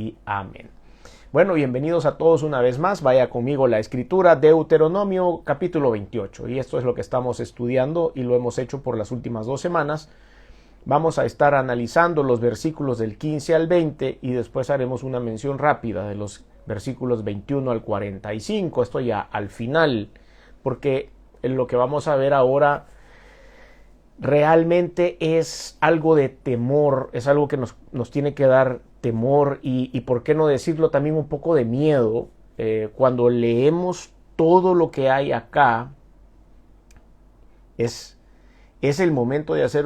y amén. Bueno, bienvenidos a todos una vez más. Vaya conmigo la escritura, Deuteronomio capítulo 28. Y esto es lo que estamos estudiando y lo hemos hecho por las últimas 2 semanas. Vamos a estar analizando los versículos del 15 al 20 y después haremos una mención rápida de los versículos 21 al 45. Esto ya al final, porque lo que vamos a ver ahora realmente es algo de temor, es algo que nos tiene que dar temor y por qué no decirlo también un poco de miedo. Cuando leemos todo lo que hay acá, es el momento de hacer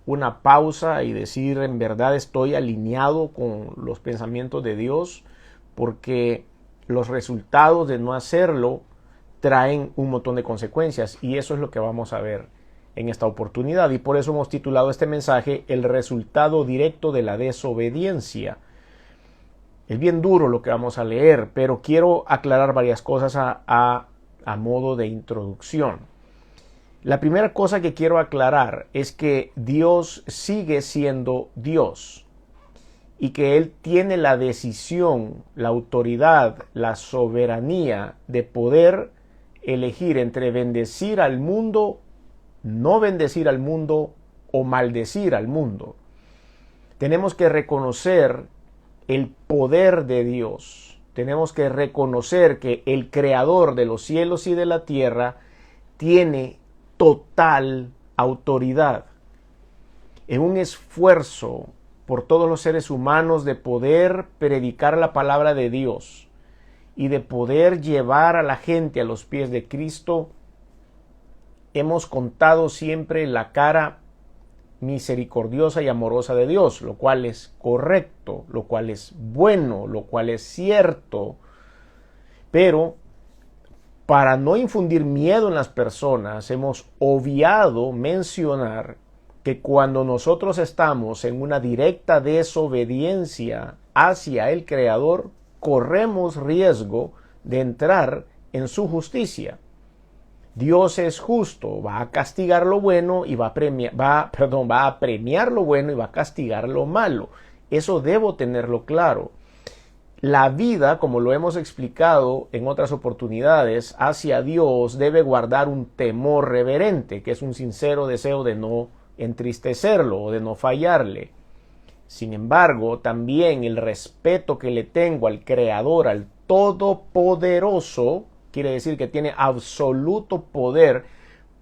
una pausa y decir, en verdad estoy alineado con los pensamientos de Dios, porque los resultados de no hacerlo traen un montón de consecuencias y eso es lo que vamos a ver en esta oportunidad, y por eso hemos titulado este mensaje El resultado directo de la desobediencia. Es bien duro lo que vamos a leer, pero quiero aclarar varias cosas a modo de introducción. La primera cosa que quiero aclarar es que Dios sigue siendo Dios y que Él tiene la decisión, la autoridad, la soberanía de poder elegir entre bendecir al mundo, no bendecir al mundo o maldecir al mundo. Tenemos que reconocer el poder de Dios. Tenemos que reconocer que el creador de los cielos y de la tierra tiene total autoridad. En un esfuerzo por todos los seres humanos de poder predicar la palabra de Dios y de poder llevar a la gente a los pies de Cristo, hemos contado siempre la cara misericordiosa y amorosa de Dios, lo cual es correcto, lo cual es bueno, lo cual es cierto. Pero para no infundir miedo en las personas, hemos obviado mencionar que cuando nosotros estamos en una directa desobediencia hacia el Creador, corremos riesgo de entrar en su justicia. Dios es justo, va a castigar lo bueno y va a premiar lo bueno y va a castigar lo malo. Eso debo tenerlo claro. La vida, como lo hemos explicado en otras oportunidades, hacia Dios debe guardar un temor reverente, que es un sincero deseo de no entristecerlo o de no fallarle. Sin embargo, también el respeto que le tengo al Creador, al Todopoderoso, quiere decir que tiene absoluto poder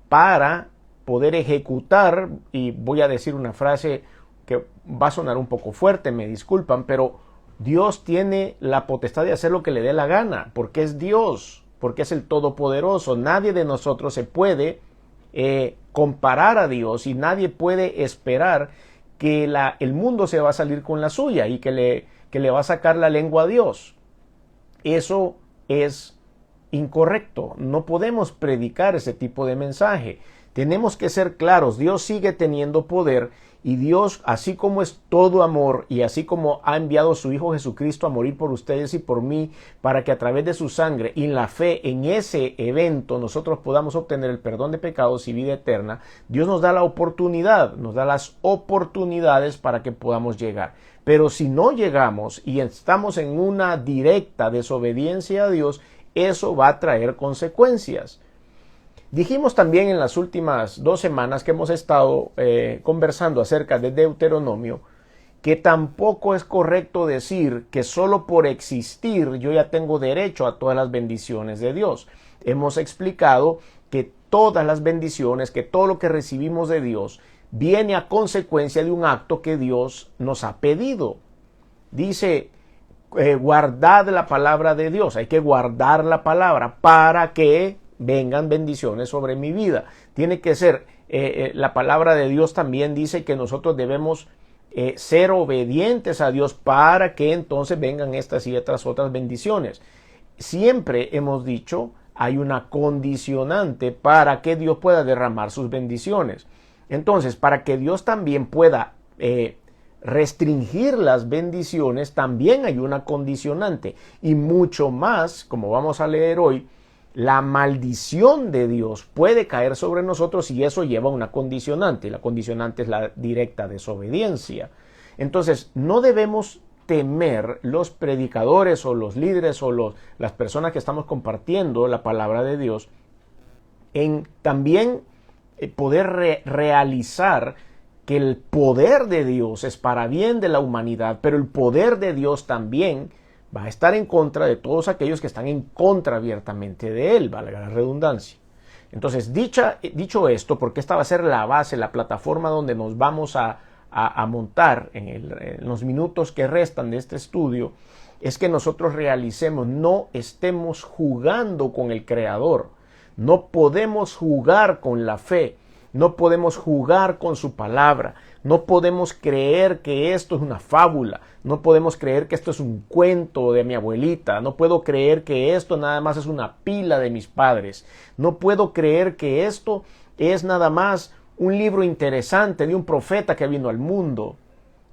para poder ejecutar, y voy a decir una frase que va a sonar un poco fuerte, me disculpan, pero Dios tiene la potestad de hacer lo que le dé la gana, porque es Dios, porque es el Todopoderoso. Nadie de nosotros se puede comparar a Dios y nadie puede esperar que el mundo se va a salir con la suya y que le va a sacar la lengua a Dios. Eso es incorrecto. No podemos predicar ese tipo de mensaje. Tenemos que ser claros. Dios sigue teniendo poder y Dios, así como es todo amor y así como ha enviado a su Hijo Jesucristo a morir por ustedes y por mí, para que a través de su sangre y la fe en ese evento nosotros podamos obtener el perdón de pecados y vida eterna, Dios nos da la oportunidad, nos da las oportunidades para que podamos llegar. Pero si no llegamos y estamos en una directa desobediencia a Dios, eso va a traer consecuencias. Dijimos también en las últimas 2 semanas que hemos estado conversando acerca de Deuteronomio, que tampoco es correcto decir que solo por existir yo ya tengo derecho a todas las bendiciones de Dios. Hemos explicado que todas las bendiciones, que todo lo que recibimos de Dios viene a consecuencia de un acto que Dios nos ha pedido. Dice, guardad la palabra de Dios. Hay que guardar la palabra para que vengan bendiciones sobre mi vida. Tiene que ser, la palabra de Dios también dice que nosotros debemos ser obedientes a Dios para que entonces vengan estas y otras bendiciones. Siempre hemos dicho, hay una condicionante para que Dios pueda derramar sus bendiciones. Entonces, para que Dios también pueda restringir las bendiciones, también hay una condicionante. Y mucho más, como vamos a leer hoy, la maldición de Dios puede caer sobre nosotros y eso lleva a una condicionante. La condicionante es la directa desobediencia. Entonces, no debemos temer los predicadores o los líderes o las personas que estamos compartiendo la palabra de Dios en también poder realizar que el poder de Dios es para bien de la humanidad, pero el poder de Dios también va a estar en contra de todos aquellos que están en contra abiertamente de Él, valga la redundancia. Entonces, dicho esto, porque esta va a ser la base, la plataforma donde nos vamos a montar en los minutos que restan de este estudio, es que nosotros realicemos, no estemos jugando con el Creador, no podemos jugar con la fe, no podemos jugar con su palabra, no podemos creer que esto es una fábula, no podemos creer que esto es un cuento de mi abuelita, no puedo creer que esto nada más es una pila de mis padres, no puedo creer que esto es nada más un libro interesante de un profeta que vino al mundo.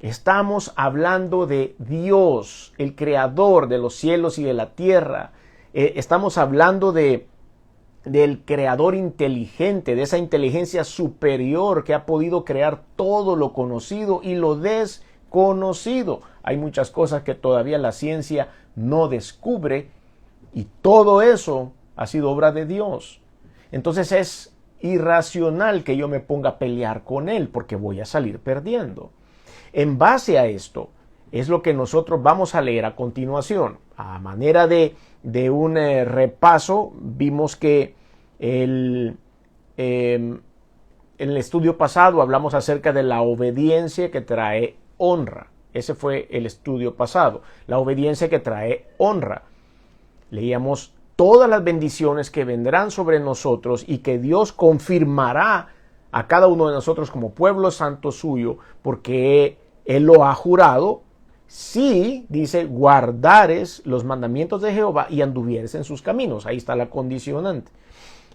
Estamos hablando de Dios, el creador de los cielos y de la tierra. Estamos hablando del creador inteligente, de esa inteligencia superior que ha podido crear todo lo conocido y lo desconocido. Hay muchas cosas que todavía la ciencia no descubre y todo eso ha sido obra de Dios. Entonces es irracional que yo me ponga a pelear con Él porque voy a salir perdiendo. En base a esto es lo que nosotros vamos a leer a continuación. A manera de un repaso, vimos que en el estudio pasado hablamos acerca de la obediencia que trae honra. Ese fue el estudio pasado. La obediencia que trae honra. Leíamos todas las bendiciones que vendrán sobre nosotros y que Dios confirmará a cada uno de nosotros como pueblo santo suyo, porque Él lo ha jurado. Si, dice, guardares los mandamientos de Jehová y anduvieres en sus caminos. Ahí está la condicionante.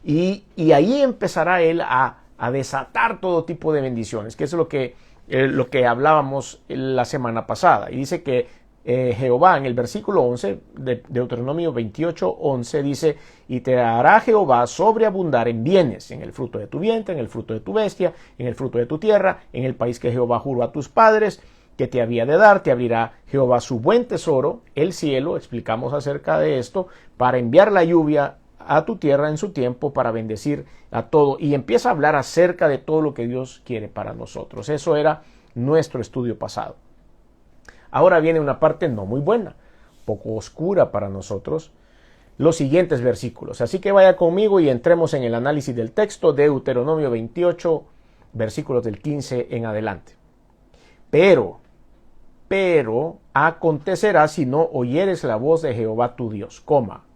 Y ahí empezará Él a desatar todo tipo de bendiciones, que es lo que hablábamos la semana pasada. Y dice que Jehová, en el versículo 11 de Deuteronomio 28:11, dice: y te hará Jehová sobreabundar en bienes, en el fruto de tu vientre, en el fruto de tu bestia, en el fruto de tu tierra, en el país que Jehová juró a tus padres, que te había de dar. Te abrirá Jehová su buen tesoro, el cielo, explicamos acerca de esto, para enviar la lluvia a tu tierra en su tiempo, para bendecir a todo. Y empieza a hablar acerca de todo lo que Dios quiere para nosotros. Eso era nuestro estudio pasado. Ahora viene una parte no muy buena, poco oscura para nosotros, los siguientes versículos. Así que vaya conmigo y entremos en el análisis del texto de Deuteronomio 28, versículos del 15 en adelante. Pero acontecerá si no oyeres la voz de Jehová tu Dios.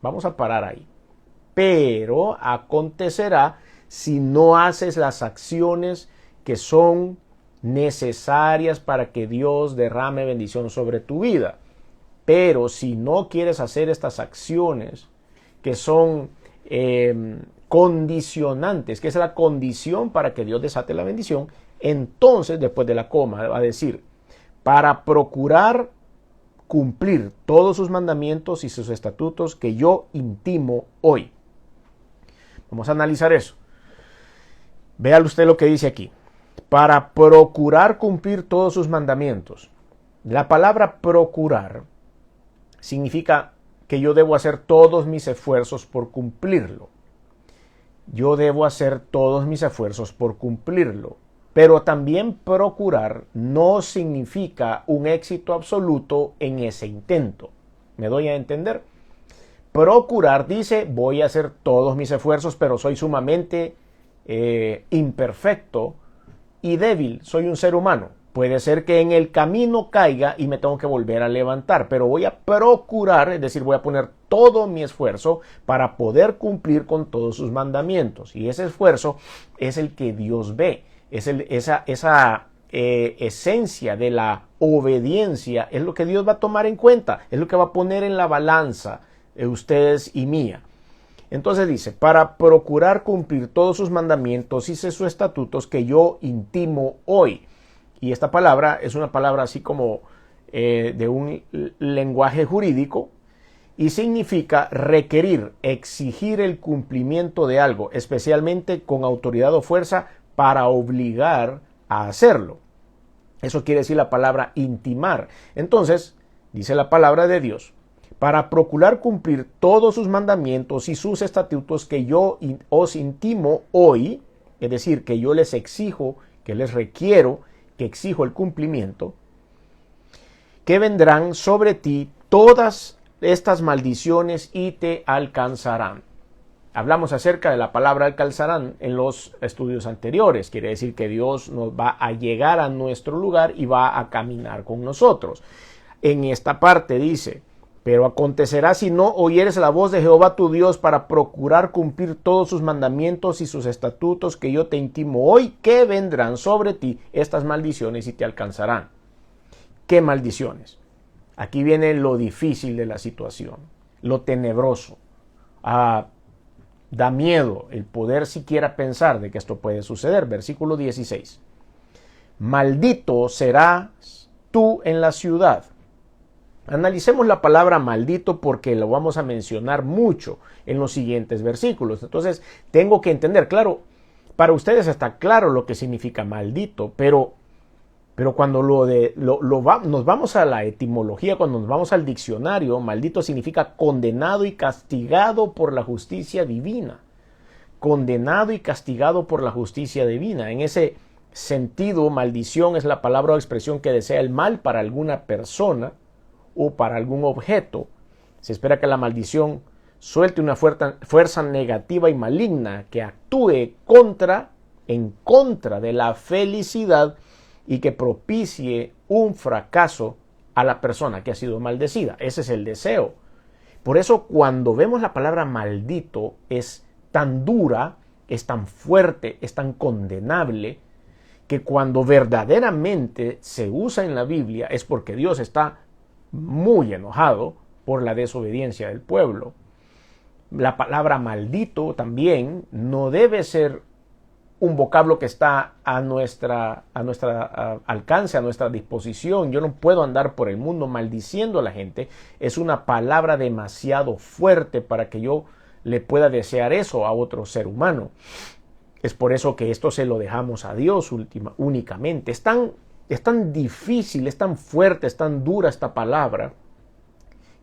Vamos a parar ahí. Pero acontecerá si no haces las acciones que son necesarias para que Dios derrame bendición sobre tu vida. Pero si no quieres hacer estas acciones que son condicionantes, que es la condición para que Dios desate la bendición, entonces después de la coma va a decir: para procurar cumplir todos sus mandamientos y sus estatutos que yo intimo hoy. Vamos a analizar eso. Vea usted lo que dice aquí. Para procurar cumplir todos sus mandamientos. La palabra procurar significa que yo debo hacer todos mis esfuerzos por cumplirlo. Yo debo hacer todos mis esfuerzos por cumplirlo. Pero también procurar no significa un éxito absoluto en ese intento. ¿Me doy a entender? Procurar dice: voy a hacer todos mis esfuerzos, pero soy sumamente imperfecto y débil, soy un ser humano. Puede ser que en el camino caiga y me tengo que volver a levantar, pero voy a procurar, es decir, voy a poner todo mi esfuerzo para poder cumplir con todos sus mandamientos. Y ese esfuerzo es el que Dios ve, es esa esencia de la obediencia, es lo que Dios va a tomar en cuenta, es lo que va a poner en la balanza ustedes y mía. Entonces dice: para procurar cumplir todos sus mandamientos y sus estatutos que yo intimo hoy. Y esta palabra es una palabra así como de un lenguaje jurídico y significa requerir, exigir el cumplimiento de algo, especialmente con autoridad o fuerza para obligar a hacerlo. Eso quiere decir la palabra intimar. Entonces, dice la palabra de Dios, para procurar cumplir todos sus mandamientos y sus estatutos que yo os intimo hoy, es decir, que yo les exijo, que les requiero, que exijo el cumplimiento, que vendrán sobre ti todas estas maldiciones y te alcanzarán. Hablamos acerca de la palabra alcanzarán en los estudios anteriores. Quiere decir que Dios nos va a llegar a nuestro lugar y va a caminar con nosotros. En esta parte dice, pero acontecerá si no oyeres la voz de Jehová tu Dios para procurar cumplir todos sus mandamientos y sus estatutos que yo te intimo hoy, que vendrán sobre ti estas maldiciones y te alcanzarán. ¿Qué maldiciones? Aquí viene lo difícil de la situación, lo tenebroso. Da miedo el poder siquiera pensar de que esto puede suceder. Versículo 16. Maldito serás tú en la ciudad. Analicemos la palabra maldito porque lo vamos a mencionar mucho en los siguientes versículos. Entonces, tengo que entender, claro, para ustedes está claro lo que significa maldito, pero cuando nos vamos a la etimología, cuando nos vamos al diccionario, maldito significa condenado y castigado por la justicia divina. Condenado y castigado por la justicia divina. En ese sentido, maldición es la palabra o expresión que desea el mal para alguna persona o para algún objeto. Se espera que la maldición suelte una fuerza negativa y maligna que actúe en contra de la felicidad y que propicie un fracaso a la persona que ha sido maldecida. Ese es el deseo. Por eso cuando vemos la palabra maldito es tan dura, es tan fuerte, es tan condenable, que cuando verdaderamente se usa en la Biblia es porque Dios está muy enojado por la desobediencia del pueblo. La palabra maldito también no debe ser un vocablo que está a nuestra alcance, a nuestra disposición. Yo no puedo andar por el mundo maldiciendo a la gente. Es una palabra demasiado fuerte para que yo le pueda desear eso a otro ser humano. Es por eso que esto se lo dejamos a Dios únicamente. Es tan difícil, es tan fuerte, es tan dura esta palabra,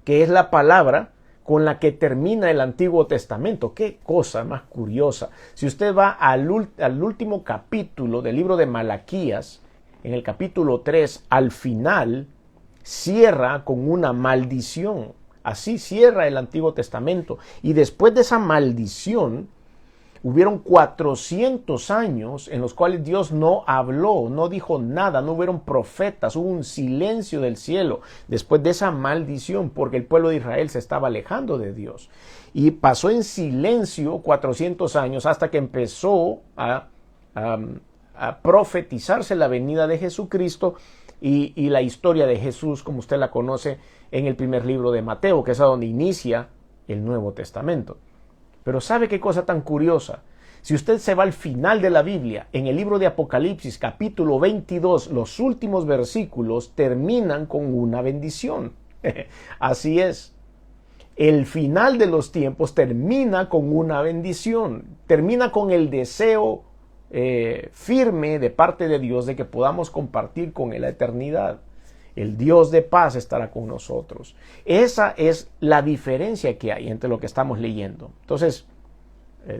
que es la palabra con la que termina el Antiguo Testamento. Qué cosa más curiosa. Si usted va al último capítulo del libro de Malaquías, en el capítulo 3, al final, cierra con una maldición. Así cierra el Antiguo Testamento. Y después de esa maldición, hubieron 400 años en los cuales Dios no habló, no dijo nada, no hubieron profetas, hubo un silencio del cielo después de esa maldición porque el pueblo de Israel se estaba alejando de Dios. Y pasó en silencio 400 años hasta que empezó a profetizarse la venida de Jesucristo y la historia de Jesús, como usted la conoce en el primer libro de Mateo, que es a donde inicia el Nuevo Testamento. Pero ¿sabe qué cosa tan curiosa? Si usted se va al final de la Biblia, en el libro de Apocalipsis, capítulo 22, los últimos versículos terminan con una bendición. Así es. El final de los tiempos termina con una bendición. Termina con el deseo firme de parte de Dios de que podamos compartir con Él la eternidad. El Dios de paz estará con nosotros. Esa es la diferencia que hay entre lo que estamos leyendo. Entonces,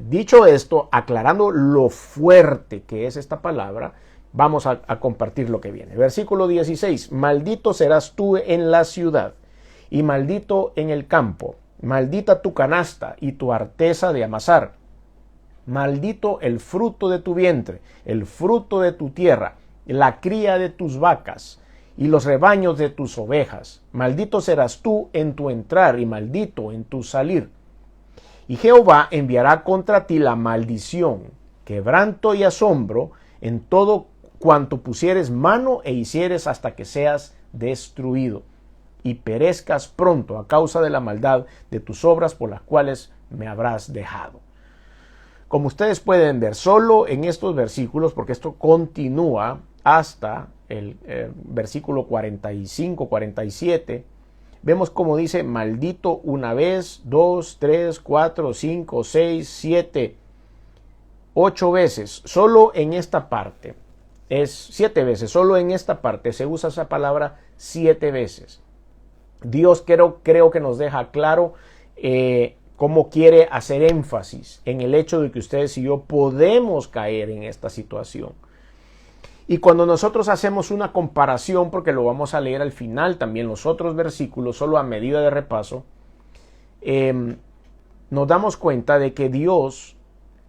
dicho esto, aclarando lo fuerte que es esta palabra, vamos a compartir lo que viene. Versículo 16. Maldito serás tú en la ciudad y maldito en el campo. Maldita tu canasta y tu arteza de amasar. Maldito el fruto de tu vientre, el fruto de tu tierra, la cría de tus vacas y los rebaños de tus ovejas. Maldito serás tú en tu entrar y maldito en tu salir. Y Jehová enviará contra ti la maldición, quebranto y asombro en todo cuanto pusieres mano e hicieres hasta que seas destruido y perezcas pronto a causa de la maldad de tus obras por las cuales me habrás dejado. Como ustedes pueden ver, solo en estos versículos, porque esto continúa hasta el versículo 45, 47, vemos como dice maldito una vez, 2, 3, 4, 5, 6, 7, 8 veces. Solo en esta parte, es 7 veces, solo en esta parte se usa esa palabra 7 veces. Dios creo que nos deja claro cómo quiere hacer énfasis en el hecho de que ustedes y yo podemos caer en esta situación. Y cuando nosotros hacemos una comparación, porque lo vamos a leer al final también los otros versículos, solo a medida de repaso, nos damos cuenta de que Dios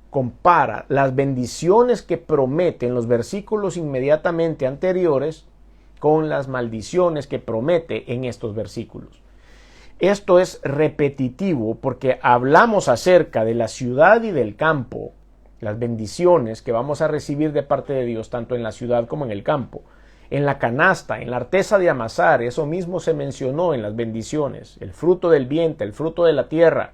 compara las bendiciones que promete en los versículos inmediatamente anteriores con las maldiciones que promete en estos versículos. Esto es repetitivo porque hablamos acerca de la ciudad y del campo, las bendiciones que vamos a recibir de parte de Dios tanto en la ciudad como en el campo. En la canasta, en la arteza de amasar, eso mismo se mencionó en las bendiciones, el fruto del vientre, el fruto de la tierra,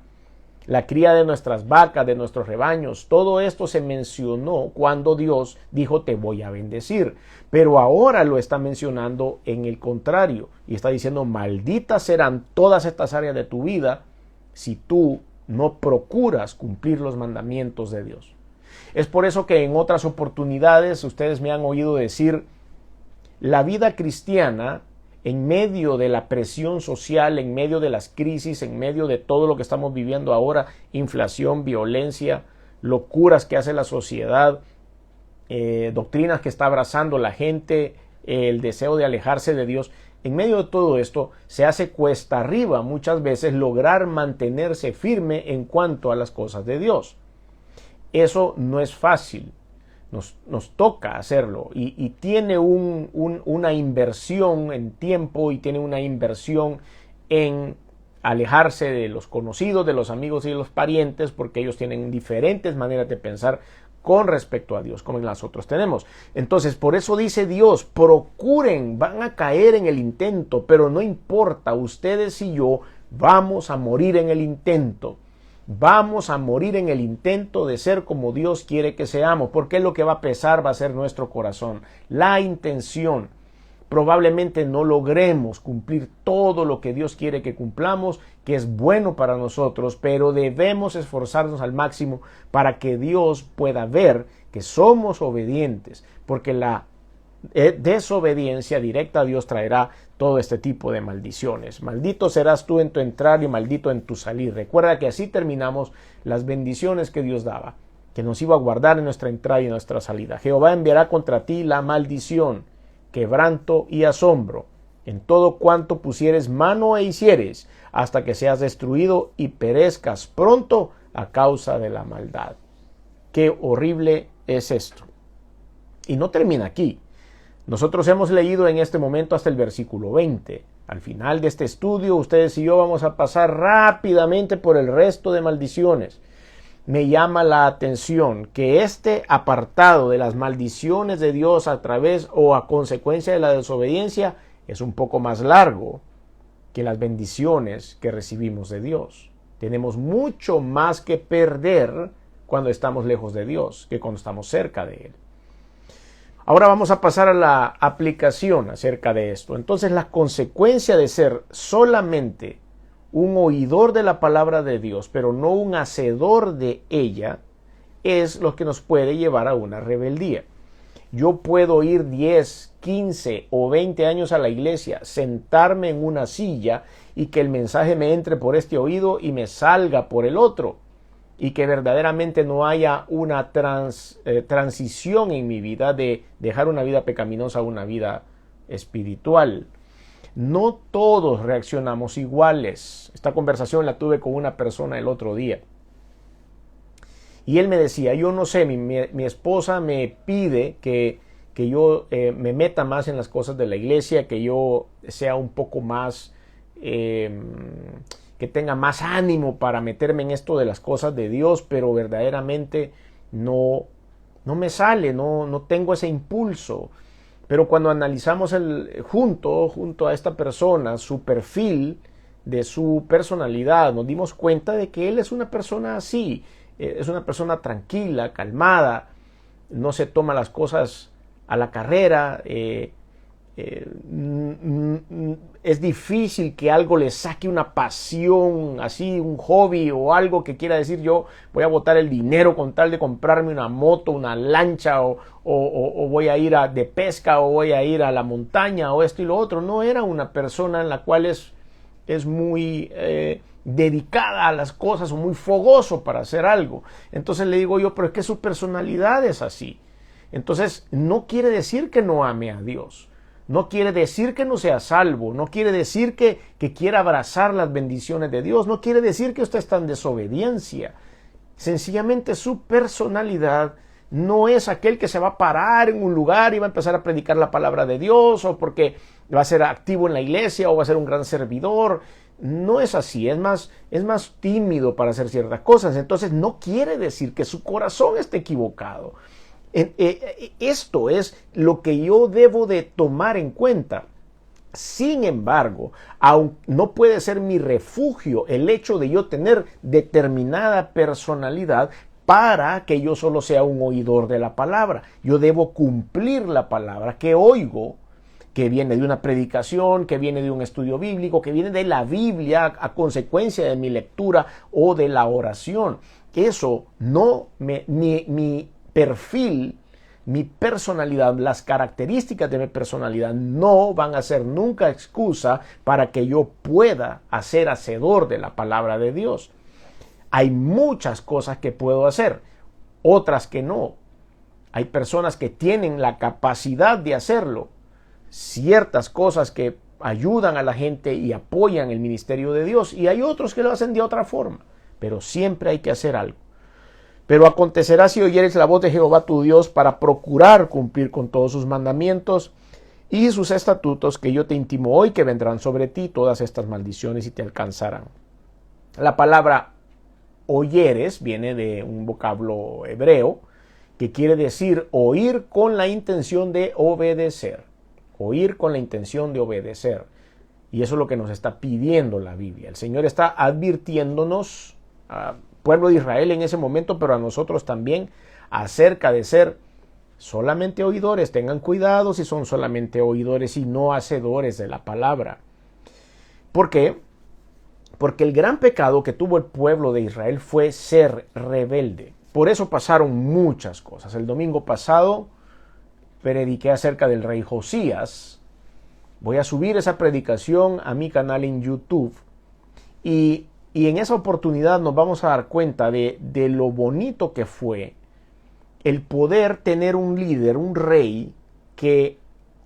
la cría de nuestras vacas, de nuestros rebaños, todo esto se mencionó cuando Dios dijo te voy a bendecir, pero ahora lo está mencionando en el contrario y está diciendo malditas serán todas estas áreas de tu vida si tú no procuras cumplir los mandamientos de Dios. Es por eso que en otras oportunidades ustedes me han oído decir la vida cristiana en medio de la presión social, en medio de las crisis, en medio de todo lo que estamos viviendo ahora, inflación, violencia, locuras que hace la sociedad, doctrinas que está abrazando la gente, el deseo de alejarse de Dios. En medio de todo esto se hace cuesta arriba muchas veces lograr mantenerse firme en cuanto a las cosas de Dios. Eso no es fácil. Nos toca hacerlo y tiene una inversión en tiempo y tiene una inversión en alejarse de los conocidos, de los amigos y de los parientes porque ellos tienen diferentes maneras de pensar con respecto a Dios como las otros tenemos. Entonces por eso dice Dios, procuren, van a caer en el intento, pero no importa, ustedes y yo vamos a morir en el intento. Vamos a morir en el intento de ser como Dios quiere que seamos, porque lo que va a pesar va a ser nuestro corazón, la intención. Probablemente no logremos cumplir todo lo que Dios quiere que cumplamos, que es bueno para nosotros, pero debemos esforzarnos al máximo para que Dios pueda ver que somos obedientes, porque la desobediencia directa a Dios traerá todo este tipo de maldiciones. Maldito serás tú en tu entrar y maldito en tu salir. Recuerda que así terminamos las bendiciones que Dios daba, que nos iba a guardar en nuestra entrada y en nuestra salida. Jehová enviará contra ti la maldición, quebranto y asombro en todo cuanto pusieres mano e hicieres, hasta que seas destruido y perezcas pronto a causa de la maldad. Qué horrible es esto. Y no termina aquí. Nosotros hemos leído en este momento hasta el versículo 20. Al final de este estudio, ustedes y yo vamos a pasar rápidamente por el resto de maldiciones. Me llama la atención que este apartado de las maldiciones de Dios a través o a consecuencia de la desobediencia es un poco más largo que las bendiciones que recibimos de Dios. Tenemos mucho más que perder cuando estamos lejos de Dios que cuando estamos cerca de Él. Ahora vamos a pasar a la aplicación acerca de esto. Entonces, la consecuencia de ser solamente un oidor de la palabra de Dios, pero no un hacedor de ella, es lo que nos puede llevar a una rebeldía. Yo puedo ir 10, 15 o 20 años a la iglesia, sentarme en una silla y que el mensaje me entre por este oído y me salga por el otro. Y que verdaderamente no haya una transición en mi vida de dejar una vida pecaminosa a una vida espiritual. No todos reaccionamos iguales. Esta conversación la tuve con una persona el otro día. Y él me decía, yo no sé, mi esposa me pide que yo me meta más en las cosas de la iglesia, que yo sea un poco más... que tenga más ánimo para meterme en esto de las cosas de Dios, pero verdaderamente no me sale, no tengo ese impulso. Pero cuando analizamos junto a esta persona, su perfil de su personalidad, nos dimos cuenta de que él es una persona así, es una persona tranquila, calmada, no se toma las cosas a la carrera, es difícil que algo le saque una pasión, así un hobby o algo que quiera decir yo voy a botar el dinero con tal de comprarme una moto, una lancha o voy a ir de pesca o voy a ir a la montaña o esto y lo otro. No era una persona en la cual es muy dedicada a las cosas o muy fogoso para hacer algo. Entonces le digo yo, pero es que su personalidad es así. Entonces no quiere decir que no ame a Dios. No quiere decir que no sea salvo, no quiere decir que quiera abrazar las bendiciones de Dios, no quiere decir que usted está en desobediencia. Sencillamente su personalidad no es aquel que se va a parar en un lugar y va a empezar a predicar la palabra de Dios, o porque va a ser activo en la iglesia o va a ser un gran servidor. No es así, es más tímido para hacer ciertas cosas. Entonces no quiere decir que su corazón esté equivocado. Esto es lo que yo debo de tomar en cuenta. Sin embargo, aún no puede ser mi refugio el hecho de yo tener determinada personalidad para que yo solo sea un oidor de la palabra. Yo debo cumplir la palabra que oigo, que viene de una predicación, que viene de un estudio bíblico, que viene de la Biblia a consecuencia de mi lectura o de la oración. Eso no mi perfil, mi personalidad, las características de mi personalidad no van a ser nunca excusa para que yo pueda ser hacedor de la palabra de Dios. Hay muchas cosas que puedo hacer, otras que no. Hay personas que tienen la capacidad de hacerlo, ciertas cosas que ayudan a la gente y apoyan el ministerio de Dios, y hay otros que lo hacen de otra forma, pero siempre hay que hacer algo. Pero acontecerá si oyeres la voz de Jehová tu Dios para procurar cumplir con todos sus mandamientos y sus estatutos que yo te intimo hoy, que vendrán sobre ti todas estas maldiciones y te alcanzarán. La palabra oyeres viene de un vocablo hebreo que quiere decir oír con la intención de obedecer. Oír con la intención de obedecer. Y eso es lo que nos está pidiendo la Biblia. El Señor está advirtiéndonos pueblo de Israel en ese momento, pero a nosotros también, acerca de ser solamente oidores. Tengan cuidado si son solamente oidores y no hacedores de la palabra. ¿Por qué? Porque el gran pecado que tuvo el pueblo de Israel fue ser rebelde. Por eso pasaron muchas cosas. El domingo pasado prediqué acerca del rey Josías. Voy a subir esa predicación a mi canal en YouTube y en esa oportunidad nos vamos a dar cuenta de lo bonito que fue el poder tener un líder, un rey que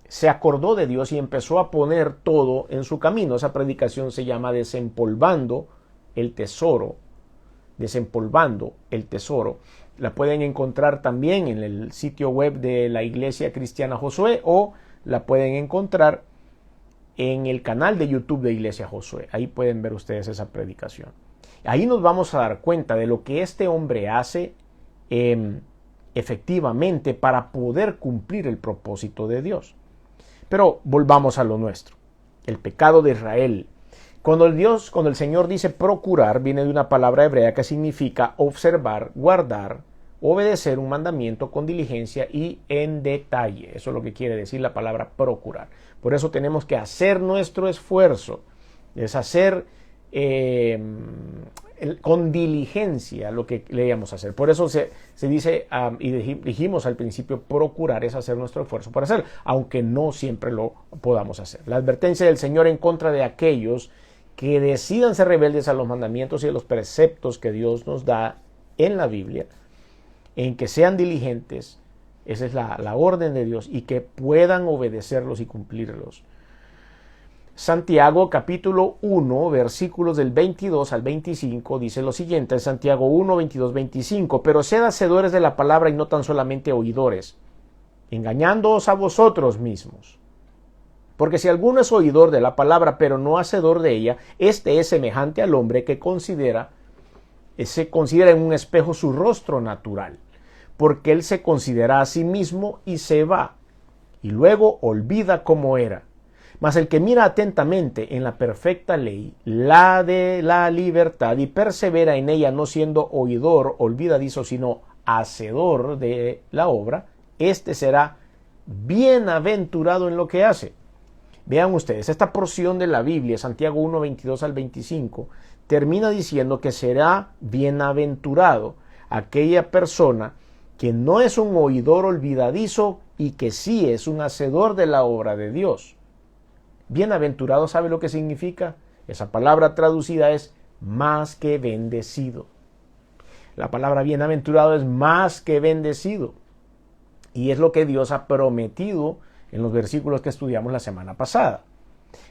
se acordó de Dios y empezó a poner todo en su camino. Esa predicación se llama Desempolvando el Tesoro. Desempolvando el Tesoro. La pueden encontrar también en el sitio web de la Iglesia Cristiana Josué o la pueden encontrar en el canal de YouTube de Iglesia Josué. Ahí pueden ver ustedes esa predicación. Ahí nos vamos a dar cuenta de lo que este hombre hace efectivamente para poder cumplir el propósito de Dios. Pero volvamos a lo nuestro. El pecado de Israel. Cuando el Señor dice procurar, viene de una palabra hebrea que significa observar, guardar, obedecer un mandamiento con diligencia y en detalle. Eso es lo que quiere decir la palabra procurar. Por eso tenemos que hacer nuestro esfuerzo. Es hacer con diligencia lo que debemos hacer. Por eso se dice, y dijimos al principio, procurar es hacer nuestro esfuerzo para hacerlo, aunque no siempre lo podamos hacer. La advertencia del Señor en contra de aquellos que decidan ser rebeldes a los mandamientos y a los preceptos que Dios nos da en la Biblia, en que sean diligentes. Esa es la orden de Dios, y que puedan obedecerlos y cumplirlos. Santiago capítulo 1 versículos del 22 al 25 dice lo siguiente, en Santiago 1, 22, 25, pero sed hacedores de la palabra y no tan solamente oidores, engañándoos a vosotros mismos. Porque si alguno es oidor de la palabra pero no hacedor de ella, este es semejante al hombre que se considera en un espejo su rostro natural, porque él se considera a sí mismo y se va, y luego olvida cómo era. Mas el que mira atentamente en la perfecta ley, la de la libertad, y persevera en ella, no siendo oidor olvidadizo, sino hacedor de la obra, este será bienaventurado en lo que hace. Vean ustedes, esta porción de la Biblia, Santiago 1, 22 al 25, termina diciendo que será bienaventurado aquella persona que no es un oidor olvidadizo y que sí es un hacedor de la obra de Dios. Bienaventurado, ¿sabe lo que significa? Esa palabra traducida es más que bendecido. La palabra bienaventurado es más que bendecido. Y es lo que Dios ha prometido en los versículos que estudiamos la semana pasada.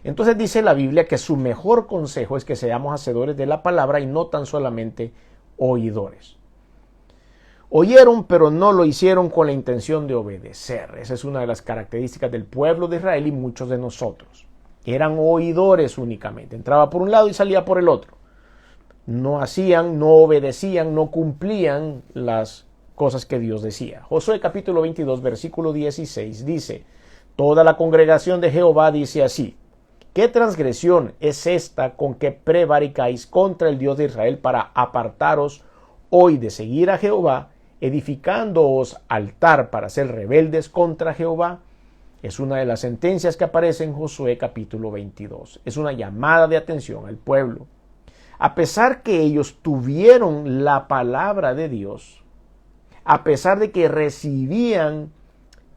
Entonces dice la Biblia que su mejor consejo es que seamos hacedores de la palabra y no tan solamente oidores. Oyeron, pero no lo hicieron con la intención de obedecer. Esa es una de las características del pueblo de Israel y muchos de nosotros. Eran oidores únicamente. Entraba por un lado y salía por el otro. No hacían, no obedecían, no cumplían las cosas que Dios decía. Josué capítulo 22, versículo 16 dice: toda la congregación de Jehová dice así: ¿qué transgresión es esta con que prevaricáis contra el Dios de Israel para apartaros hoy de seguir a Jehová, edificándoos altar para ser rebeldes contra Jehová? Es una de las sentencias que aparece en Josué capítulo 22. Es una llamada de atención al pueblo. A pesar que ellos tuvieron la palabra de Dios, a pesar de que recibían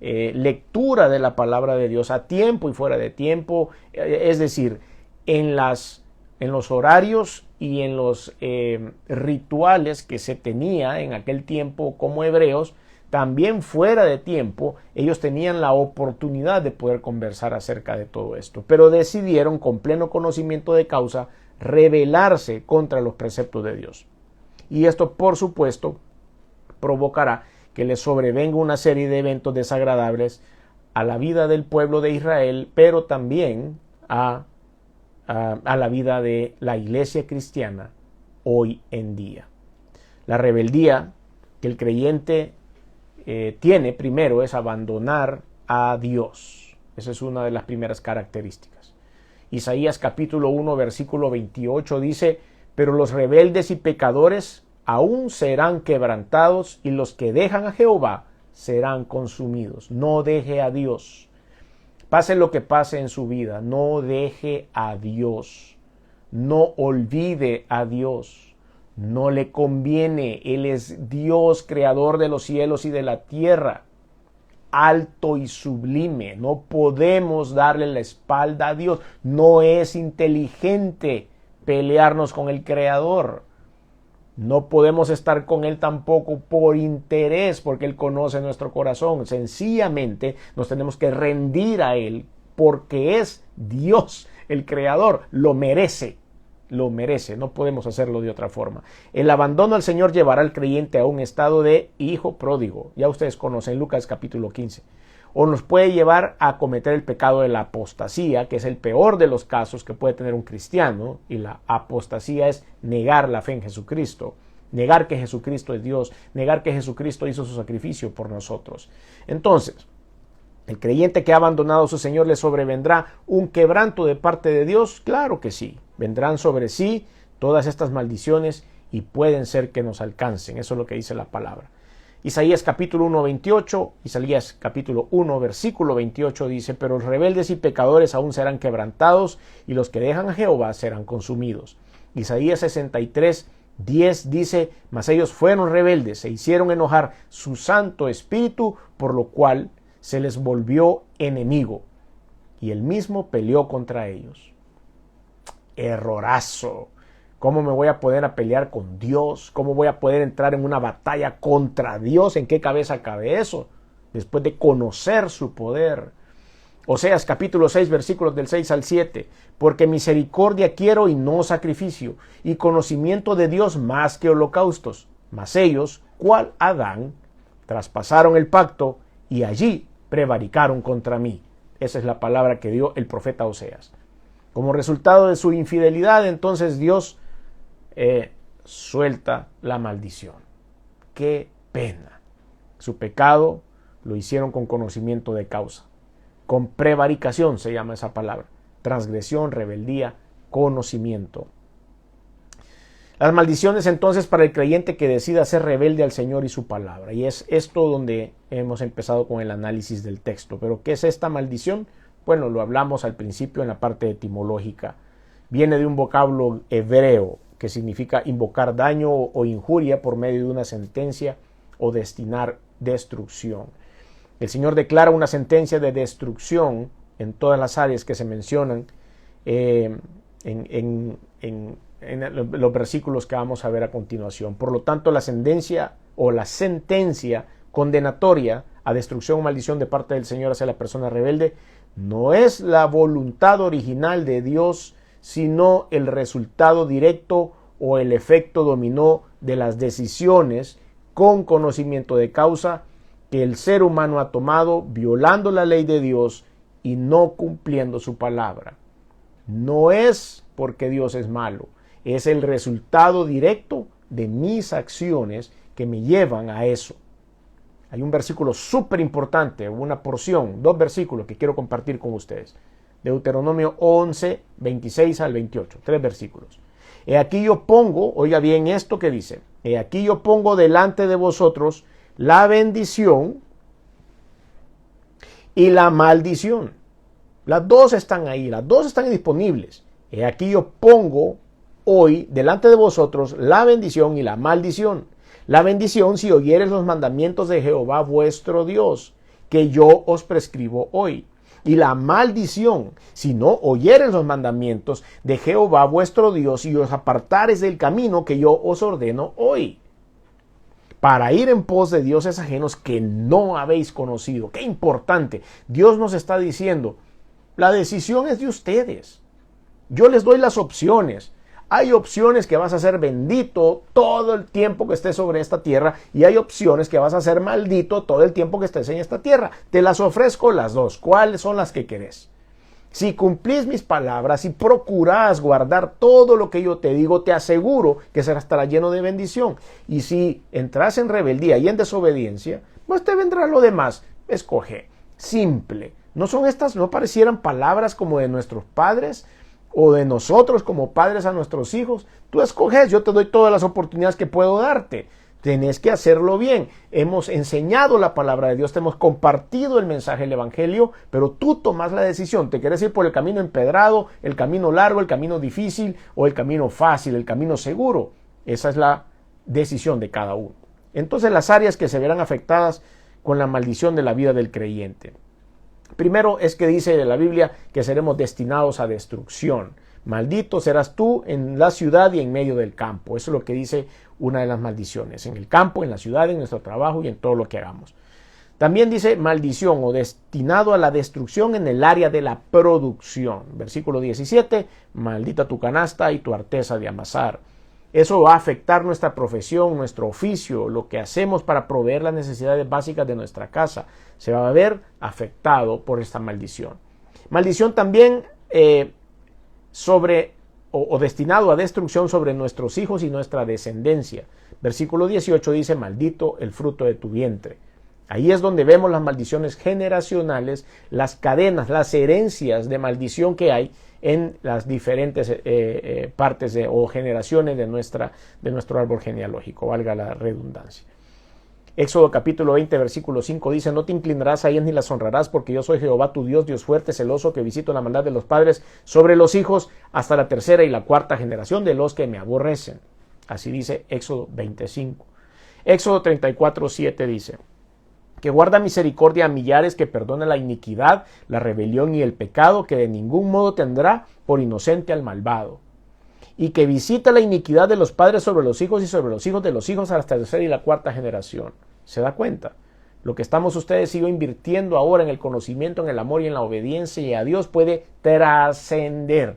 lectura de la palabra de Dios a tiempo y fuera de tiempo, es decir, en los horarios y en los rituales que se tenía en aquel tiempo como hebreos, también fuera de tiempo, ellos tenían la oportunidad de poder conversar acerca de todo esto, pero decidieron con pleno conocimiento de causa rebelarse contra los preceptos de Dios. Y esto, por supuesto, provocará que les sobrevenga una serie de eventos desagradables a la vida del pueblo de Israel, pero también a la vida de la iglesia cristiana hoy en día. La rebeldía que el creyente tiene primero es abandonar a Dios. Esa es una de las primeras características. Isaías capítulo 1 versículo 28 dice: pero los rebeldes y pecadores aún serán quebrantados, y los que dejan a Jehová serán consumidos. No deje a Dios. Pase lo que pase en su vida, no deje a Dios. No olvide a Dios. No le conviene. Él es Dios, creador de los cielos y de la tierra, alto y sublime. No podemos darle la espalda a Dios. No es inteligente pelearnos con el Creador. No podemos estar con Él tampoco por interés, porque Él conoce nuestro corazón. Sencillamente nos tenemos que rendir a Él, porque es Dios, el Creador. Lo merece. Lo merece, no podemos hacerlo de otra forma. El abandono al Señor llevará al creyente a un estado de hijo pródigo. Ya ustedes conocen Lucas capítulo 15. O nos puede llevar a cometer el pecado de la apostasía, que es el peor de los casos que puede tener un cristiano. Y la apostasía es negar la fe en Jesucristo, negar que Jesucristo es Dios, negar que Jesucristo hizo su sacrificio por nosotros. Entonces, ¿el creyente que ha abandonado a su Señor le sobrevendrá un quebranto de parte de Dios? Claro que sí. Vendrán sobre sí todas estas maldiciones y pueden ser que nos alcancen. Eso es lo que dice la palabra. Isaías capítulo 1, 28, Isaías capítulo 1, versículo 28 dice: pero los rebeldes y pecadores aún serán quebrantados, y los que dejan a Jehová serán consumidos. Isaías 63, 10 dice: mas ellos fueron rebeldes, se hicieron enojar su Santo Espíritu, por lo cual se les volvió enemigo, y él mismo peleó contra ellos. Errorazo. ¿Cómo me voy a poder pelear con Dios? ¿Cómo voy a poder entrar en una batalla contra Dios? ¿En qué cabeza cabe eso? Después de conocer su poder. Oseas capítulo 6 versículos del 6 al 7. Porque misericordia quiero y no sacrificio, y conocimiento de Dios más que holocaustos. Mas ellos, cual Adán, traspasaron el pacto y allí prevaricaron contra mí. Esa es la palabra que dio el profeta Oseas. Como resultado de su infidelidad, entonces Dios suelta la maldición. ¡Qué pena! Su pecado lo hicieron con conocimiento de causa. Con prevaricación se llama esa palabra. Transgresión, rebeldía, conocimiento. Las maldiciones entonces para el creyente que decida ser rebelde al Señor y su palabra. Y es esto donde hemos empezado con el análisis del texto. ¿Pero qué es esta maldición? Bueno, lo hablamos al principio en la parte etimológica. Viene de un vocablo hebreo que significa invocar daño o injuria por medio de una sentencia o destinar destrucción. El Señor declara una sentencia de destrucción en todas las áreas que se mencionan en los versículos que vamos a ver a continuación. Por lo tanto, la sentencia condenatoria a destrucción o maldición de parte del Señor hacia la persona rebelde no es la voluntad original de Dios, sino el resultado directo o el efecto dominó de las decisiones con conocimiento de causa que el ser humano ha tomado violando la ley de Dios y no cumpliendo su palabra. No es porque Dios es malo, es el resultado directo de mis acciones que me llevan a eso. Hay un versículo súper importante, una porción, 2 versículos que quiero compartir con ustedes. Deuteronomio 11, 26 al 28, 3 versículos. He aquí yo pongo, oiga bien esto que dice, he aquí yo pongo delante de vosotros la bendición y la maldición. Las dos están ahí, las dos están disponibles. He aquí yo pongo hoy delante de vosotros la bendición y la maldición. La bendición si oyeres los mandamientos de Jehová vuestro Dios, que yo os prescribo hoy. Y la maldición si no oyeres los mandamientos de Jehová vuestro Dios y os apartares del camino que yo os ordeno hoy, para ir en pos de dioses ajenos que no habéis conocido. Qué importante. Dios nos está diciendo, la decisión es de ustedes. Yo les doy las opciones. Hay opciones que vas a ser bendito todo el tiempo que estés sobre esta tierra y hay opciones que vas a ser maldito todo el tiempo que estés en esta tierra. Te las ofrezco las dos. ¿Cuáles son las que querés? Si cumplís mis palabras y procurás guardar todo lo que yo te digo, te aseguro que estará lleno de bendición. Y si entras en rebeldía y en desobediencia, pues te vendrá lo demás. Escoge. Simple. ¿No parecieran palabras como de nuestros padres o de nosotros como padres a nuestros hijos? Tú escoges, yo te doy todas las oportunidades que puedo darte. Tenés que hacerlo bien. Hemos enseñado la palabra de Dios, te hemos compartido el mensaje del Evangelio, pero tú tomas la decisión. ¿Te quieres ir por el camino empedrado, el camino largo, el camino difícil o el camino fácil, el camino seguro? Esa es la decisión de cada uno. Entonces, las áreas que se verán afectadas con la maldición de la vida del creyente. Primero es que dice la Biblia que seremos destinados a destrucción. Maldito serás tú en la ciudad y en medio del campo. Eso es lo que dice una de las maldiciones. En el campo, en la ciudad, en nuestro trabajo y en todo lo que hagamos. También dice maldición o destinado a la destrucción en el área de la producción. Versículo 17, maldita tu canasta y tu arteza de amasar. Eso va a afectar nuestra profesión, nuestro oficio, lo que hacemos para proveer las necesidades básicas de nuestra casa. Se va a ver afectado por esta maldición. Maldición también destinado a destrucción sobre nuestros hijos y nuestra descendencia. Versículo 18 dice, maldito el fruto de tu vientre. Ahí es donde vemos las maldiciones generacionales, las cadenas, las herencias de maldición que hay en las diferentes partes o generaciones de nuestro árbol genealógico, valga la redundancia. Éxodo capítulo 20, versículo 5 dice, no te inclinarás a ellas ni las honrarás, porque yo soy Jehová tu Dios, Dios fuerte, celoso, que visito la maldad de los padres sobre los hijos hasta la tercera y la cuarta generación de los que me aborrecen. Así dice Éxodo 25. Éxodo 34, 7 dice, que guarda misericordia a millares, que perdona la iniquidad, la rebelión y el pecado, que de ningún modo tendrá por inocente al malvado, y que visita la iniquidad de los padres sobre los hijos y sobre los hijos de los hijos hasta la tercera y la cuarta generación. ¿Se da cuenta? Lo que estamos ustedes invirtiendo ahora en el conocimiento, en el amor y en la obediencia y a Dios puede trascender.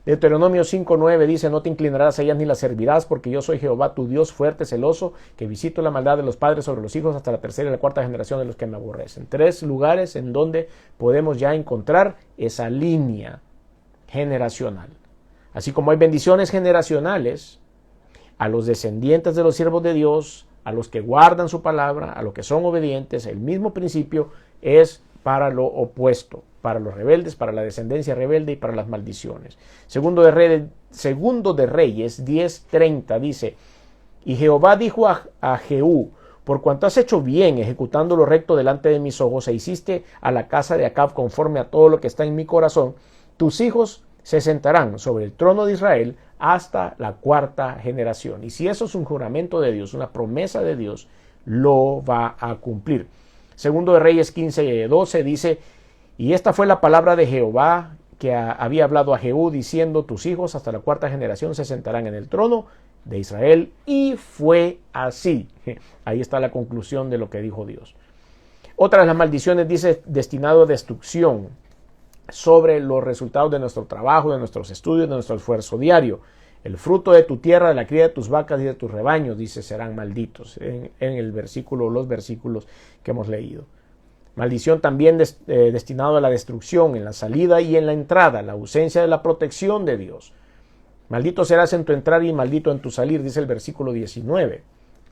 Deuteronomio 5:9 dice, no te inclinarás a ellas ni las servirás, porque yo soy Jehová tu Dios fuerte, celoso, que visito la maldad de los padres sobre los hijos hasta la tercera y la cuarta generación de los que me aborrecen. 3 lugares en donde podemos ya encontrar esa línea generacional. Así como hay bendiciones generacionales a los descendientes de los siervos de Dios, a los que guardan su palabra, a los que son obedientes, el mismo principio es para lo opuesto, para los rebeldes, para la descendencia rebelde y para las maldiciones. Segundo de Reyes 10:30 dice, y Jehová dijo a Jehú, por cuanto has hecho bien ejecutando lo recto delante de mis ojos e hiciste a la casa de Acab conforme a todo lo que está en mi corazón, tus hijos se sentarán sobre el trono de Israel hasta la cuarta generación. Y si eso es un juramento de Dios, una promesa de Dios, lo va a cumplir. Segundo de Reyes 15:12 dice, y esta fue la palabra de Jehová que había hablado a Jehú diciendo: tus hijos hasta la cuarta generación se sentarán en el trono de Israel. Y fue así. Ahí está la conclusión de lo que dijo Dios. Otra de las maldiciones dice: destinado a destrucción, sobre los resultados de nuestro trabajo, de nuestros estudios, de nuestro esfuerzo diario. El fruto de tu tierra, de la cría de tus vacas y de tus rebaños, dice, serán malditos, en el versículo, los versículos que hemos leído. Maldición también destinado a la destrucción en la salida y en la entrada, la ausencia de la protección de Dios. Maldito serás en tu entrar y maldito en tu salir, dice el versículo 19.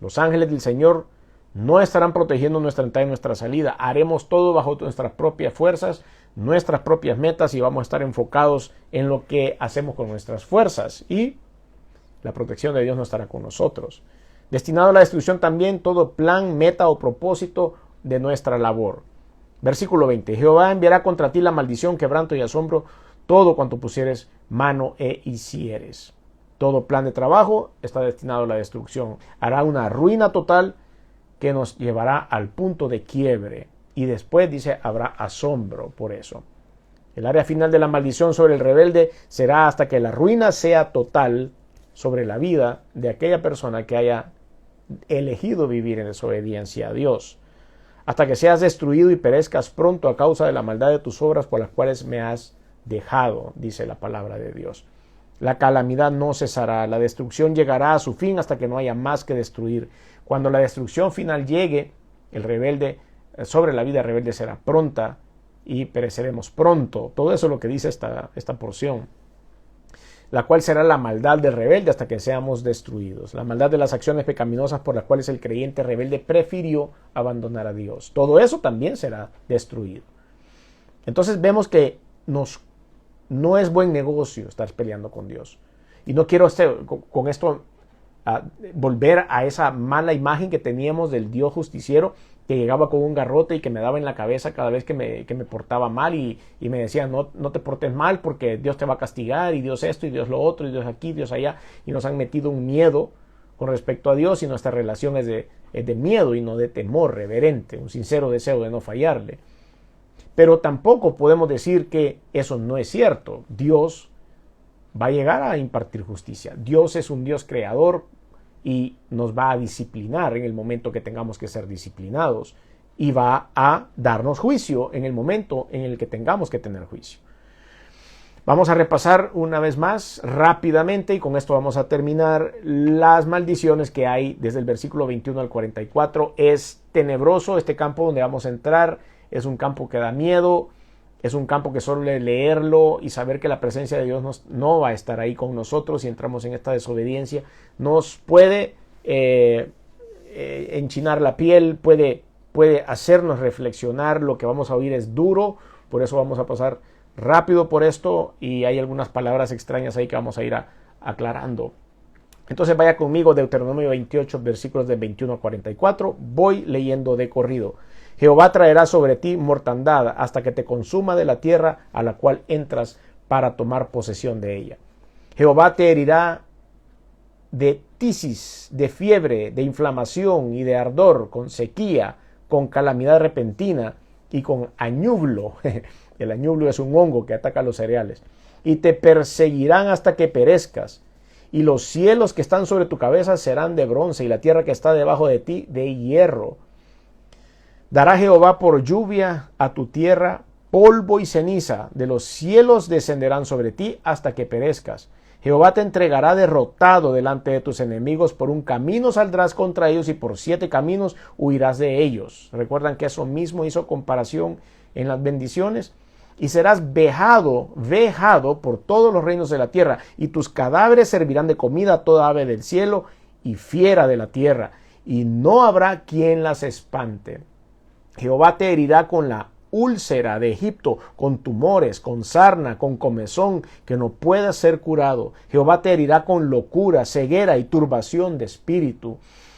Los ángeles del Señor no estarán protegiendo nuestra entrada y nuestra salida. Haremos todo bajo nuestras propias fuerzas, nuestras propias metas, y vamos a estar enfocados en lo que hacemos con nuestras fuerzas, y la protección de Dios no estará con nosotros. Destinado a la destrucción también todo plan, meta o propósito de nuestra labor. Versículo 20. Jehová enviará contra ti la maldición, quebranto y asombro, todo cuanto pusieres mano e hicieres. Todo plan de trabajo está destinado a la destrucción. Hará una ruina total que nos llevará al punto de quiebre. Y después dice, habrá asombro por eso. El área final de la maldición sobre el rebelde será hasta que la ruina sea total sobre la vida de aquella persona que haya elegido vivir en desobediencia a Dios. Hasta que seas destruido y perezcas pronto a causa de la maldad de tus obras por las cuales me has dejado, dice la palabra de Dios. La calamidad no cesará, la destrucción llegará a su fin hasta que no haya más que destruir. Cuando la destrucción final llegue, el rebelde, sobre la vida rebelde será pronta y pereceremos pronto. Todo eso es lo que dice esta porción. La cual será la maldad del rebelde hasta que seamos destruidos. La maldad de las acciones pecaminosas por las cuales el creyente rebelde prefirió abandonar a Dios. Todo eso también será destruido. Entonces vemos que no es buen negocio estar peleando con Dios. Y no quiero con esto volver a esa mala imagen que teníamos del Dios justiciero, que llegaba con un garrote y que me daba en la cabeza cada vez que me portaba mal y me decía, no te portes mal porque Dios te va a castigar, y Dios esto y Dios lo otro y Dios aquí, Dios allá, y nos han metido un miedo con respecto a Dios, y nuestra relación es de miedo y no de temor reverente, un sincero deseo de no fallarle. Pero tampoco podemos decir que eso no es cierto. Dios va a llegar a impartir justicia. Dios es un Dios creador y nos va a disciplinar en el momento que tengamos que ser disciplinados, y va a darnos juicio en el momento en el que tengamos que tener juicio. Vamos a repasar una vez más rápidamente, y con esto vamos a terminar, las maldiciones que hay desde el versículo 21 al 44. Es tenebroso este campo donde vamos a entrar, es un campo que da miedo, es un campo que solo leerlo y saber que la presencia de Dios no va a estar ahí con nosotros si entramos en esta desobediencia nos puede enchinar la piel, puede hacernos reflexionar. Lo que vamos a oír es duro, por eso vamos a pasar rápido por esto, y hay algunas palabras extrañas ahí que vamos a ir aclarando. Entonces vaya conmigo, Deuteronomio 28, versículos de 21 a 44. Voy leyendo de corrido. Jehová traerá sobre ti mortandad hasta que te consuma de la tierra a la cual entras para tomar posesión de ella. Jehová te herirá de tisis, de fiebre, de inflamación y de ardor, con sequía, con calamidad repentina y con añublo. El añublo es un hongo que ataca los cereales. Y te perseguirán hasta que perezcas. Y los cielos que están sobre tu cabeza serán de bronce, y la tierra que está debajo de ti de hierro. Dará Jehová por lluvia a tu tierra polvo y ceniza. De los cielos descenderán sobre ti hasta que perezcas. Jehová te entregará derrotado delante de tus enemigos. Por un camino saldrás contra ellos, y por 7 caminos huirás de ellos. Recuerdan que eso mismo hizo comparación en las bendiciones. Y serás vejado por todos los reinos de la tierra, y tus cadáveres servirán de comida a toda ave del cielo y fiera de la tierra, y no habrá quien las espante. Jehová te herirá con la úlcera de Egipto, con tumores, con sarna, con comezón que no pueda ser curado. Jehová te herirá con locura, ceguera y turbación de espíritu.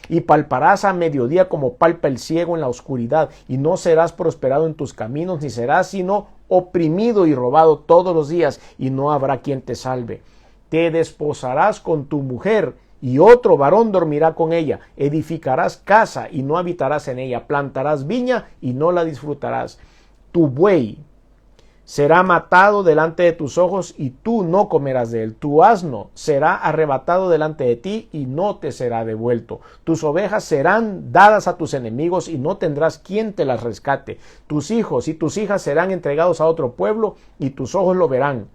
Y palparás a mediodía como palpa el ciego en la oscuridad, y no serás prosperado en tus caminos, ni serás sino oprimido y robado todos los días, y no habrá quien te salve. Te desposarás con tu mujer, y otro varón dormirá con ella. Edificarás casa y no habitarás en ella. Plantarás viña y no la disfrutarás. Tu buey será matado delante de tus ojos y tú no comerás de él. Tu asno será arrebatado delante de ti y no te será devuelto. Tus ovejas serán dadas a tus enemigos y no tendrás quien te las rescate. Tus hijos y tus hijas serán entregados a otro pueblo y tus ojos lo verán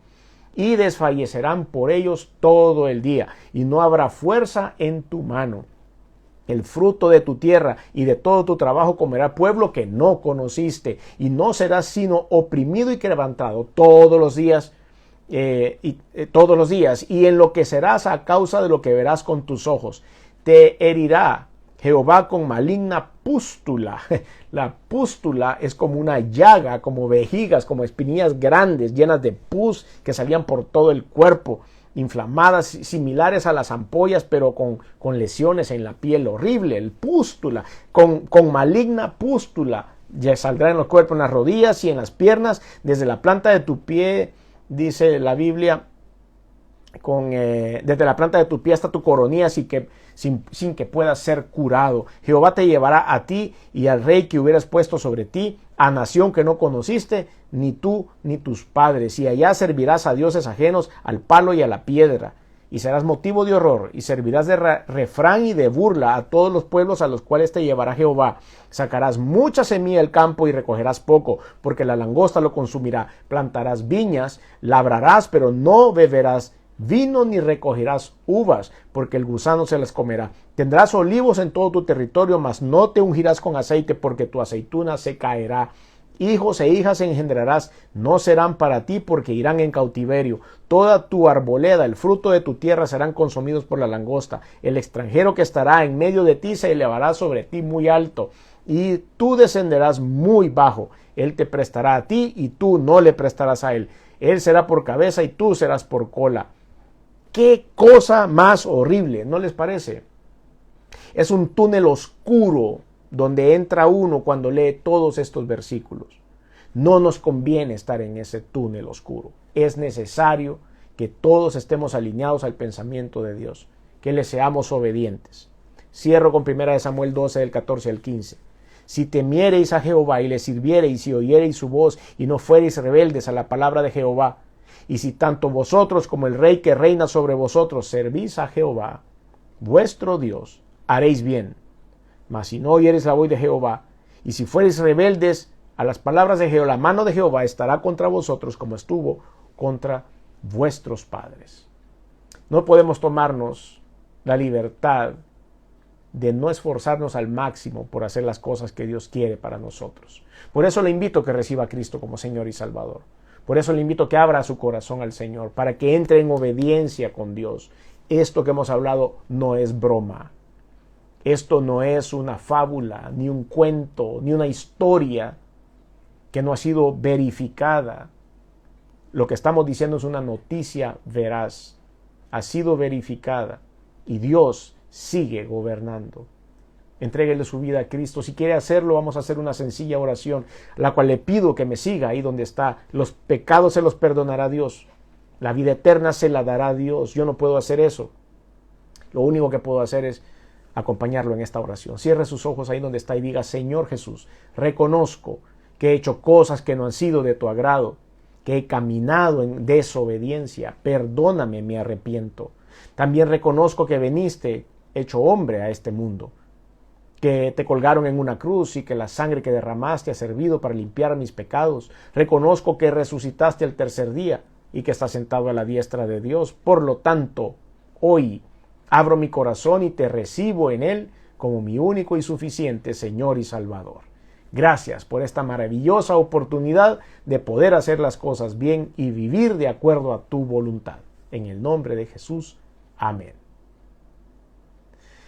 y desfallecerán por ellos todo el día y no habrá fuerza en tu mano. El fruto de tu tierra y de todo tu trabajo comerá pueblo que no conociste, y no serás sino oprimido y quebrantado todos los días, y enloquecerás a causa de lo que verás con tus ojos. Te herirá Jehová con maligna pústula. La pústula es como una llaga, como vejigas, como espinillas grandes, llenas de pus que salían por todo el cuerpo, inflamadas, similares a las ampollas, pero con lesiones en la piel. Horrible, el pústula, con maligna pústula, ya saldrá en los cuerpos, en las rodillas y en las piernas, desde la planta de tu pie, dice la Biblia, desde la planta de tu pie hasta tu coronilla, sin que puedas ser curado. Jehová te llevará a ti y al rey que hubieras puesto sobre ti, a nación que no conociste, ni tú ni tus padres, y allá servirás a dioses ajenos, al palo y a la piedra, y serás motivo de horror, y servirás de refrán y de burla a todos los pueblos a los cuales te llevará Jehová. Sacarás mucha semilla del campo y recogerás poco, porque la langosta lo consumirá. Plantarás viñas, labrarás, pero no beberás vino ni recogerás uvas, porque el gusano se las comerá. Tendrás olivos en todo tu territorio, mas no te ungirás con aceite, porque tu aceituna se caerá. Hijos e hijas engendrarás, no serán para ti, porque irán en cautiverio. Toda tu arboleda, el fruto de tu tierra, serán consumidos por la langosta. El extranjero que estará en medio de ti se elevará sobre ti muy alto, y tú descenderás muy bajo. Él te prestará a ti, y tú no le prestarás a él. Él será por cabeza, y tú serás por cola. ¡Qué cosa más horrible! ¿No les parece? Es un túnel oscuro donde entra uno cuando lee todos estos versículos. No nos conviene estar en ese túnel oscuro. Es necesario que todos estemos alineados al pensamiento de Dios, que le seamos obedientes. Cierro con 1 Samuel 12, del 14 al 15. Si temiereis a Jehová y le sirviereis y oyereis su voz y no fuereis rebeldes a la palabra de Jehová, y si tanto vosotros como el rey que reina sobre vosotros servís a Jehová, vuestro Dios, haréis bien. Mas si no oyereis la voz de Jehová, y si fuereis rebeldes a las palabras de Jehová, la mano de Jehová estará contra vosotros como estuvo contra vuestros padres. No podemos tomarnos la libertad de no esforzarnos al máximo por hacer las cosas que Dios quiere para nosotros. Por eso le invito a que reciba a Cristo como Señor y Salvador. Por eso le invito a que abra su corazón al Señor, para que entre en obediencia con Dios. Esto que hemos hablado no es broma. Esto no es una fábula, ni un cuento, ni una historia que no ha sido verificada. Lo que estamos diciendo es una noticia veraz. Ha sido verificada y Dios sigue gobernando. Entréguele su vida a Cristo. Si quiere hacerlo, vamos a hacer una sencilla oración, la cual le pido que me siga ahí donde está. Los pecados se los perdonará Dios. La vida eterna se la dará Dios. Yo no puedo hacer eso. Lo único que puedo hacer es acompañarlo en esta oración. Cierre sus ojos ahí donde está y diga: Señor Jesús, reconozco que he hecho cosas que no han sido de tu agrado, que he caminado en desobediencia. Perdóname, me arrepiento. También reconozco que viniste hecho hombre a este mundo, que te colgaron en una cruz y que la sangre que derramaste ha servido para limpiar mis pecados. Reconozco que resucitaste al tercer día y que estás sentado a la diestra de Dios. Por lo tanto, hoy abro mi corazón y te recibo en él como mi único y suficiente Señor y Salvador. Gracias por esta maravillosa oportunidad de poder hacer las cosas bien y vivir de acuerdo a tu voluntad. En el nombre de Jesús. Amén.